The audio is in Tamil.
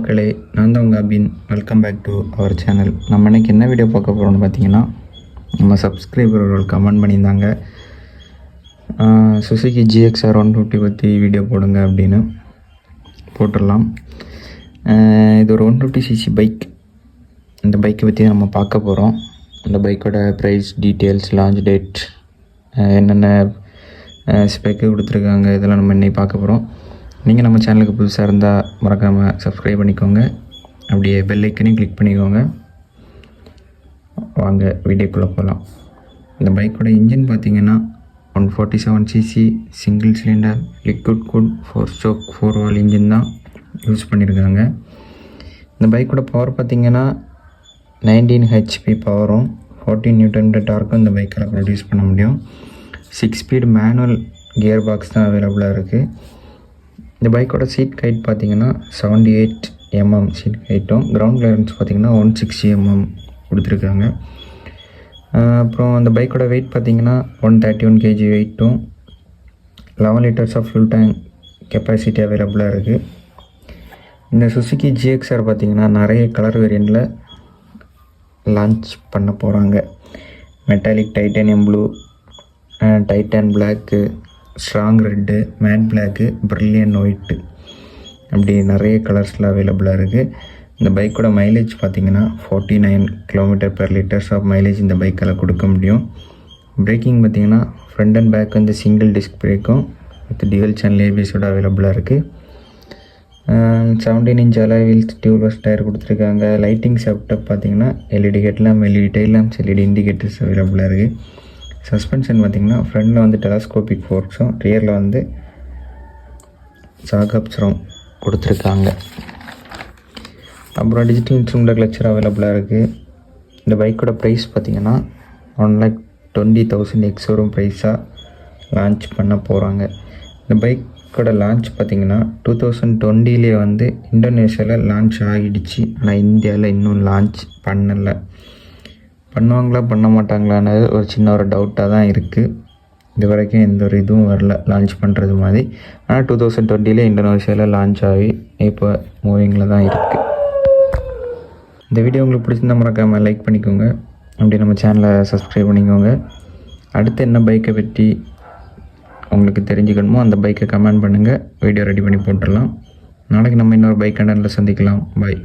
மக்களே, நான் தான் உங்கள் Abin. Welcome back to our channel. நம்ம இன்றைக்கி என்ன வீடியோ பார்க்க போகிறோம்னு பார்த்தீங்கன்னா, நம்ம சப்ஸ்கிரைபர் ஒரு கமெண்ட் பண்ணியிருந்தாங்க, சுசுகி GXR 150 பற்றி வீடியோ போடுங்க அப்படின்னு. போட்டுடலாம். இது ஒரு 150cc பைக். இந்த பைக்கை பற்றி நம்ம பார்க்க போகிறோம். இந்த பைக்கோட ப்ரைஸ், டீட்டெயில்ஸ், லான்ச் டேட், என்னென்ன ஸ்பெக்கு கொடுத்துருக்காங்க, இதெல்லாம் நம்ம இன்னைக்கு பார்க்க போகிறோம். நீங்கள் நம்ம சேனலுக்கு புதுசாக இருந்தால் மறக்காமல் சப்ஸ்கிரைப் பண்ணிக்கோங்க. அப்படியே பெல் ஐக்கனையும் கிளிக் பண்ணிக்கோங்க. வாங்க வீடியோக்குள்ளே போகலாம். இந்த பைக்கோட இன்ஜின் பார்த்திங்கன்னா 147cc single cylinder liquid cooled 4 stroke 4 வால் இன்ஜின் தான் யூஸ் பண்ணியிருக்காங்க. இந்த பைக்கோட பவர் பார்த்திங்கன்னா 19 HP பவரும் 14 Nm டார்க்கும் இந்த பைக்கில் ப்ரொடியூஸ் பண்ண முடியும். 6 ஸ்பீட் மேனுவல் கியர் பாக்ஸ் தான் அவைலபிளாக இருக்குது. இந்த பைக்கோட சீட் ஹைட் பார்த்திங்கன்னா 78 mm சீட் ஹைட்டும், கிரவுண்ட் கிளியரன்ஸ் பார்த்திங்கன்னா 160 mm கொடுத்துருக்காங்க. அப்புறம் அந்த பைக்கோட வெயிட் பார்த்திங்கன்னா 131 kg வெயிட்டும், 11 liters of fuel tank capacity அவைலபிளாக இருக்குது. இந்த சுசுகி GXR பார்த்திங்கன்னா நிறைய கலர் வேரியண்ட்டில் லான்ச் பண்ண போகிறாங்க. Metallic titanium blue, titan black, strong red, matte black, brilliant white, அப்படி நிறைய கலர்ஸில் அவைலபிளாக இருக்குது. இந்த பைக்கோட மைலேஜ் பார்த்திங்கன்னா 49 km/L ஆஃப் மைலேஜ் இந்த பைக்கால் கொடுக்க முடியும். பிரேக்கிங் பார்த்திங்கன்னா ஃப்ரண்ட் அண்ட் பேக் வந்து சிங்கிள் டிஸ்க் பிரேக்கும் வித் டியூவல் சேனல் ABS-ஓட அவைலபிளாக இருக்குது. 17 inch alloy wheels, tubeless tyre கொடுத்துருக்காங்க. லைட்டிங் செட்டப் பார்த்திங்கன்னா LED headlamp, LED tail lamps, LED indicators அவைலபிளாக இருக்குது. சஸ்பென்ஷன் பார்த்திங்கன்னா ஃப்ரண்டில் வந்து டெலஸ்கோபிக் ஃபோர்க்ஸும், ரியரில் வந்து சாகப்ஸரும் கொடுத்துருக்காங்க. அப்புறம் டிஜிட்டல் இன்ஸ்ட்ருமெண்ட் கிளச்சர் அவைலபிளாக இருக்குது. இந்த பைக்கோட ப்ரைஸ் பார்த்திங்கன்னா 1,20,000 எக்ஸோரூம் ப்ரைஸாக லான்ச் பண்ண போகிறாங்க. இந்த பைக்கோட லான்ச் பார்த்திங்கன்னா 2020 வந்து இந்தோனேஷியாவில் லான்ச் ஆகிடுச்சு. ஆனால் இந்தியாவில் இன்னும் லான்ச் பண்ணலை. பண்ணுவாங்களா பண்ண மாட்டாங்களான்னு ஒரு சின்ன டவுட்டாக தான் இருக்குது. இது வரைக்கும் எந்த ஒரு இதுவும் வரல லான்ச் பண்ணுறது மாதிரி. ஆனால் 2020 இந்தோனேஷியாவில் லான்ச் ஆகி இப்போ மூவிங்கில் தான் இருக்குது. இந்த வீடியோ உங்களுக்கு பிடிச்சிருந்தா மறக்காமல் லைக் பண்ணிக்கோங்க. அப்படி நம்ம சேனலை சப்ஸ்கிரைப் பண்ணிக்கோங்க. அடுத்து என்ன பைக்கை பற்றி உங்களுக்கு தெரிஞ்சுக்கணுமோ அந்த பைக்கை கமெண்ட் பண்ணுங்கள். வீடியோ ரெடி பண்ணி போட்டுடலாம். நாளைக்கு நம்ம இன்னொரு பைக் கண்டனில் சந்திக்கலாம். பாய்.